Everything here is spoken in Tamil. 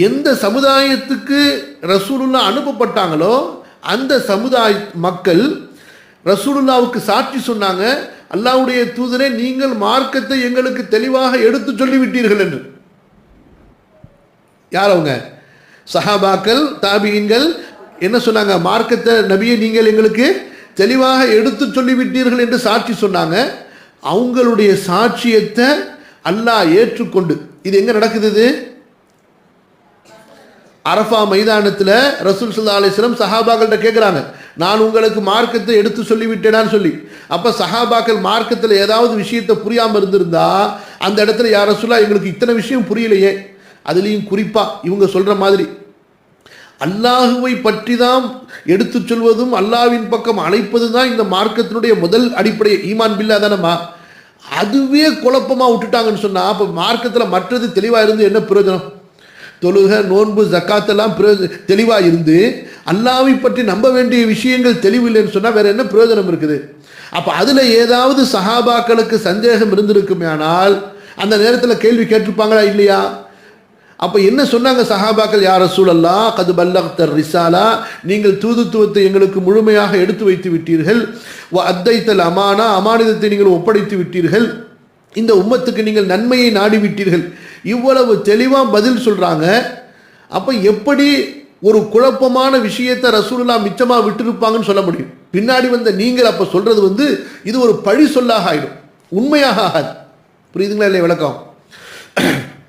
எந்த சமுதாயத்துக்கு ரசூலுல்லா அனுப்பப்பட்டாங்களோ அந்த சமுதாய மக்கள் ரசூலுல்லாவுக்கு சாட்சி சொன்னாங்க, அல்லாஹ்வுடைய தூதரே நீங்கள் மார்க்கத்தை எங்களுக்கு தெளிவாக எடுத்து சொல்லிவிட்டீர்கள் என்று. யார் அவங்க? சஹாபாக்கள், தாபியின்கள் என்ன சொன்னாங்க? மார்க்கத்தை நபியை நீங்கள் எங்களுக்கு தெளிவாக எடுத்து சொல்லிவிட்டீர்கள் என்று சாட்சி சொன்னாங்க. அவங்களுடைய சாட்சியத்தை அல்லாஹ் ஏற்றுக்கொண்டு, இது எங்க நடக்குது? இது அரஃபா மைதானத்தில் ரசூல் ஸல்லல்லாஹு அலைஹி வஸல்லம் சஹாபாக்கள்கிட்ட கேட்குறாங்க, நான் உங்களுக்கு மார்க்கத்தை எடுத்து சொல்லிவிட்டேனான்னு சொல்லி. அப்போ சஹாபாக்கள் மார்க்கத்தில் ஏதாவது விஷயத்தை புரியாமல் இருந்திருந்தா அந்த இடத்துல யார் ரசூலா எங்களுக்கு இத்தனை விஷயம் புரியலையே, அதுலேயும் குறிப்பாக இவங்க சொல்கிற மாதிரி அல்லாஹுவை பற்றி தான் எடுத்து சொல்வதும் அல்லாஹ்வின் பக்கம் அழைப்பது தான் இந்த மார்க்கத்தினுடைய முதல் அடிப்படை. ஈமான் பில்லா தானம்மா. அதுவே குழப்பமாக விட்டுட்டாங்கன்னு சொன்னால் அப்போ மார்க்கத்தில் மற்றது தெளிவாக இருந்து என்ன பிரயோஜனம்? தொழுக, நோன்பு, ஜக்காத்தெல்லாம் தெளிவாக இருந்து அல்லாஹ்வை பற்றி நம்ப வேண்டிய விஷயங்கள் தெளிவில்லைன்னு சொன்னால் வேற என்ன பிரயோஜனம் இருக்குது? அப்போ அதில் ஏதாவது சஹாபாக்களுக்கு சந்தேகம் இருந்திருக்குமே ஆனால் அந்த நேரத்தில் கேள்வி கேட்டிருப்பாங்களா இல்லையா? அப்போ என்ன சொன்னாங்க சஹாபாக்கள்? யா ரசூலல்லாஹ் கத் பல்லக்த ரிசாலா, நீங்கள் தூதுத்துவத்தை எங்களுக்கு முழுமையாக எடுத்து வைத்து விட்டீர்கள். வ அத்தைத்தல் அமானா, அமானிதத்தை நீங்கள் ஒப்படைத்து விட்டீர்கள். இந்த உம்மத்துக்கு நீங்கள் நன்மையை நாடி விட்டீர்கள். இவ்வளவு தெளிவாக பதில் சொல்கிறாங்க. அப்போ எப்படி ஒரு குழப்பமான விஷயத்தை ரசூலுல்லாஹ் மிச்சமாக விட்டுருப்பாங்கன்னு சொல்ல முடியும்? பின்னாடி வந்த நீங்கள் அப்போ சொல்கிறது இது ஒரு பழி சொல்லாக ஆகிடும், உண்மையாக ஆகாது. புரியுதுங்களா இல்லையா விளக்கம்?